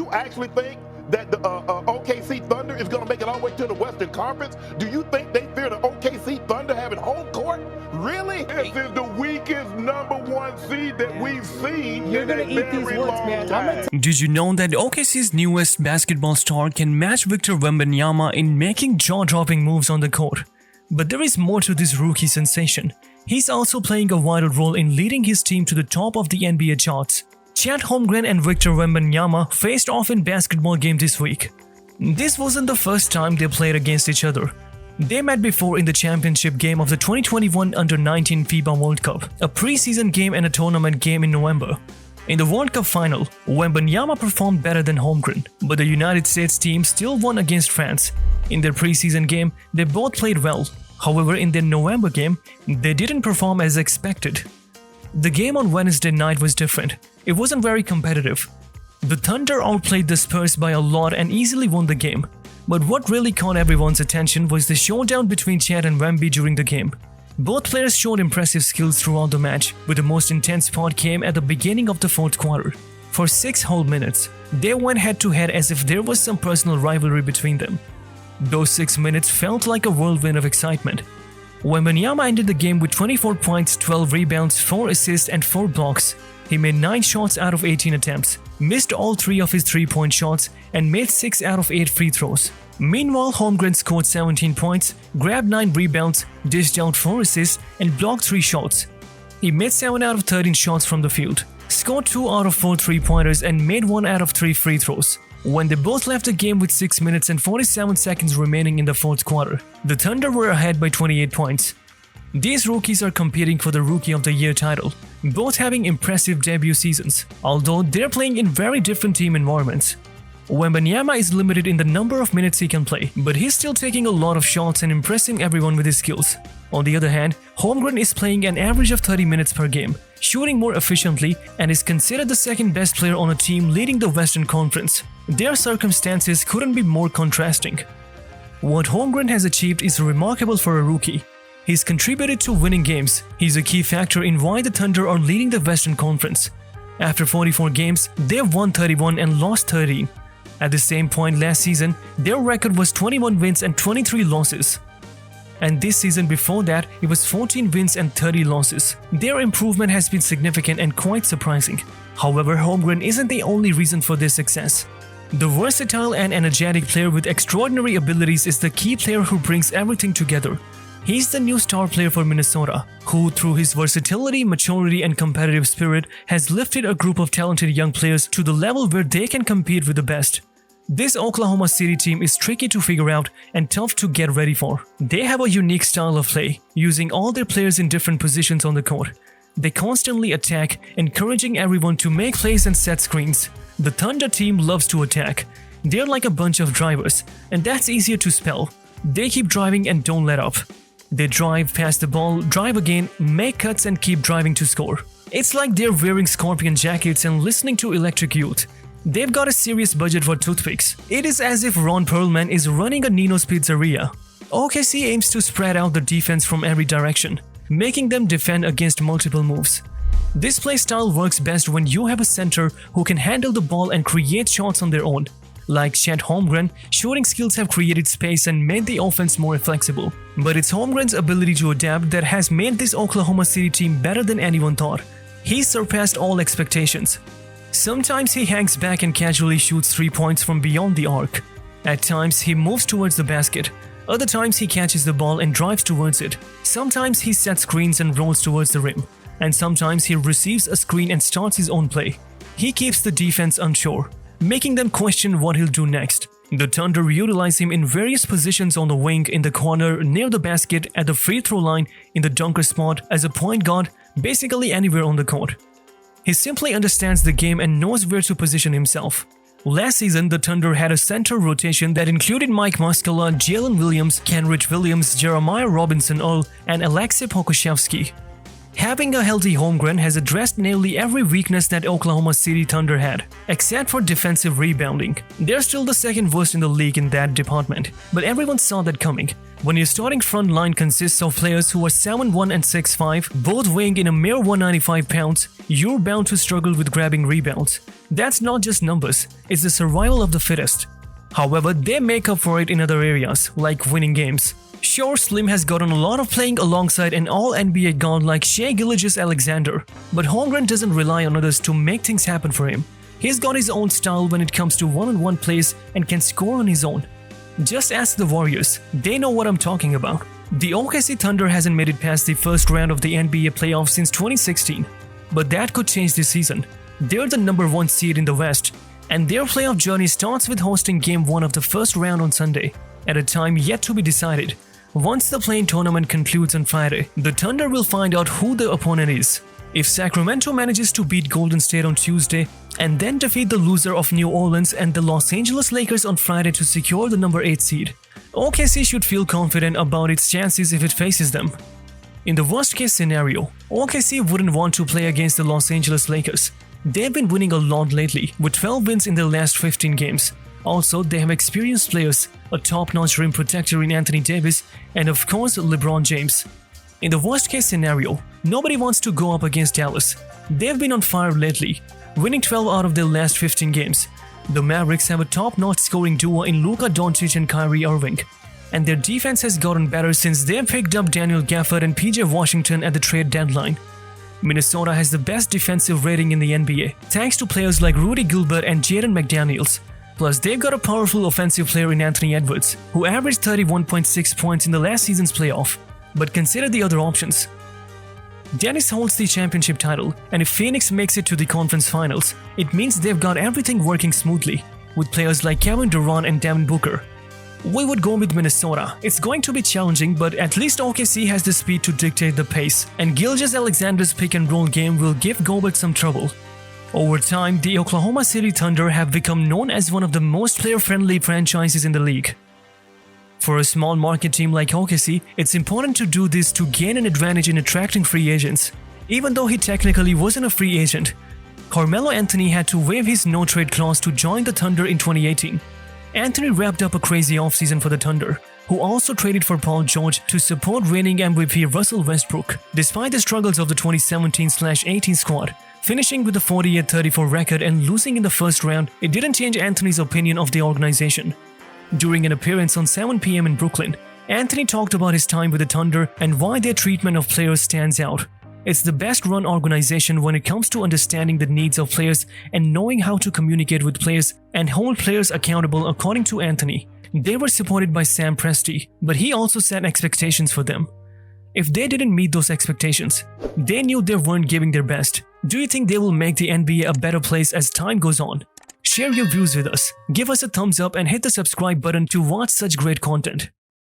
you actually think that the OKC Thunder is going to make it all the way to the Western Conference? Do you think they fear the OKC Thunder having home court? Really? This is the weakest #1 seed that we've seen You're in gonna a eat these very words, long man. time. Did you know that OKC's newest basketball star can match Victor Wembanyama in making jaw-dropping moves on the court? But there is more to this rookie sensation. He's also playing a vital role in leading his team to the top of the NBA charts. Chet Holmgren and Victor Wembanyama faced off in basketball game this week. This wasn't the first time they played against each other. They met before in the championship game of the 2021 U19 FIBA World Cup, a preseason game and a tournament game in November. In the World Cup final, Wembanyama performed better than Holmgren, but the United States team still won against France. In their preseason game, they both played well. However, in their November game, they didn't perform as expected. The game on Wednesday night was different. It wasn't very competitive. The Thunder outplayed the Spurs by a lot and easily won the game. But what really caught everyone's attention was the showdown between Chet and Wemby during the game. Both players showed impressive skills throughout the match, but the most intense part came at the beginning of the fourth quarter. For 6 whole minutes, they went head-to-head as if there was some personal rivalry between them. Those 6 minutes felt like a whirlwind of excitement. Wembanyama ended the game with 24 points, 12 rebounds, 4 assists and 4 blocks. He made 9 shots out of 18 attempts, missed all 3 of his 3-point shots, and made 6 out of 8 free throws. Meanwhile, Holmgren scored 17 points, grabbed 9 rebounds, dished out 4 assists, and blocked 3 shots. He made 7 out of 13 shots from the field, scored 2 out of 4 3-pointers, and made 1 out of 3 free throws. When they both left the game with 6 minutes and 47 seconds remaining in the fourth quarter, the Thunder were ahead by 28 points. These rookies are competing for the Rookie of the Year title, both having impressive debut seasons, although they're playing in very different team environments. Wembanyama is limited in the number of minutes he can play, but he's still taking a lot of shots and impressing everyone with his skills. On the other hand, Holmgren is playing an average of 30 minutes per game, shooting more efficiently, and is considered the second best player on a team leading the Western Conference. Their circumstances couldn't be more contrasting. What Holmgren has achieved is remarkable for a rookie. He's contributed to winning games. He's a key factor in why the Thunder are leading the Western Conference. After 44 games, they've won 31 and lost 13. At the same point last season, their record was 21 wins and 23 losses. And this season before that, it was 14 wins and 30 losses. Their improvement has been significant and quite surprising. However, Holmgren isn't the only reason for their success. The versatile and energetic player with extraordinary abilities is the key player who brings everything together. He's the new star player for Minnesota, who through his versatility, maturity and competitive spirit has lifted a group of talented young players to the level where they can compete with the best. This Oklahoma City team is tricky to figure out and tough to get ready for. They have a unique style of play, using all their players in different positions on the court. They constantly attack, encouraging everyone to make plays and set screens. The Thunder team loves to attack. They're like a bunch of drivers, and that's easier to spell. They keep driving and don't let up. They drive, pass the ball, drive again, make cuts and keep driving to score. It's like they're wearing scorpion jackets and listening to Electric Youth. They've got a serious budget for toothpicks. It is as if Ron Perlman is running a Nino's Pizzeria. OKC aims to spread out the defense from every direction, making them defend against multiple moves. This play style works best when you have a center who can handle the ball and create shots on their own. Like Chet Holmgren, shooting skills have created space and made the offense more flexible. But it's Holmgren's ability to adapt that has made this Oklahoma City team better than anyone thought. He's surpassed all expectations. Sometimes he hangs back and casually shoots 3 points from beyond the arc. At times he moves towards the basket. Other times he catches the ball and drives towards it. Sometimes he sets screens and rolls towards the rim. And sometimes he receives a screen and starts his own play. He keeps the defense unsure, making them question what he'll do next. The Thunder utilize him in various positions on the wing, in the corner, near the basket, at the free throw line, in the dunker spot, as a point guard, basically anywhere on the court. He simply understands the game and knows where to position himself. Last season, the Thunder had a center rotation that included Mike Muscala, Jalen Williams, Kenrich Williams, Jeremiah Robinson-Earl, and Alexei Pokusevski. Having a healthy Holmgren has addressed nearly every weakness that Oklahoma City Thunder had, except for defensive rebounding. They're still the second worst in the league in that department, but everyone saw that coming. When your starting front line consists of players who are 7'1" and 6'5", both weighing in a mere 195 pounds, you're bound to struggle with grabbing rebounds. That's not just numbers, it's the survival of the fittest. However, they make up for it in other areas, like winning games. Sure, Slim has gotten a lot of playing alongside an all-NBA guard like Shai Gilgeous-Alexander, but Holmgren doesn't rely on others to make things happen for him. He's got his own style when it comes to one-on-one plays and can score on his own. Just ask the Warriors, they know what I'm talking about. The OKC Thunder hasn't made it past the first round of the NBA playoffs since 2016, but that could change this season. They're the number 1 seed in the West, and their playoff journey starts with hosting Game 1 of the first round on Sunday, at a time yet to be decided. Once the play-in tournament concludes on Friday, the Thunder will find out who the opponent is. If Sacramento manages to beat Golden State on Tuesday and then defeat the loser of New Orleans and the Los Angeles Lakers on Friday to secure the number 8 seed, OKC should feel confident about its chances if it faces them. In the worst-case scenario, OKC wouldn't want to play against the Los Angeles Lakers. They've been winning a lot lately, with 12 wins in their last 15 games. Also, they have experienced players, a top-notch rim protector in Anthony Davis, and of course LeBron James. In the worst-case scenario, nobody wants to go up against Dallas. They've been on fire lately, winning 12 out of their last 15 games. The Mavericks have a top-notch scoring duo in Luka Doncic and Kyrie Irving, and their defense has gotten better since they picked up Daniel Gafford and PJ Washington at the trade deadline. Minnesota has the best defensive rating in the NBA, thanks to players like Rudy Gilbert and Jaden McDaniels. Plus, they've got a powerful offensive player in Anthony Edwards, who averaged 31.6 points in the last season's playoff. But consider the other options. Dennis holds the championship title, and if Phoenix makes it to the conference finals, it means they've got everything working smoothly, with players like Kevin Durant and Devin Booker. We would go with Minnesota. It's going to be challenging, but at least OKC has the speed to dictate the pace, and Gilgeous-Alexander's pick-and-roll game will give Gobert some trouble. Over time, the Oklahoma City Thunder have become known as one of the most player-friendly franchises in the league. For a small market team like OKC, it's important to do this to gain an advantage in attracting free agents. Even though he technically wasn't a free agent, Carmelo Anthony had to waive his no-trade clause to join the Thunder in 2018. Anthony wrapped up a crazy offseason for the Thunder, who also traded for Paul George to support reigning MVP Russell Westbrook. Despite the struggles of the 2017-18 squad, finishing with a 48-34 record and losing in the first round, it didn't change Anthony's opinion of the organization. During an appearance on 7 p.m. in Brooklyn, Anthony talked about his time with the Thunder and why their treatment of players stands out. It's the best-run organization when it comes to understanding the needs of players and knowing how to communicate with players and hold players accountable, according to Anthony. They were supported by Sam Presti, but he also set expectations for them. If they didn't meet those expectations, they knew they weren't giving their best. Do you think they will make the NBA a better place as time goes on? Share your views with us, give us a thumbs up and hit the subscribe button to watch such great content.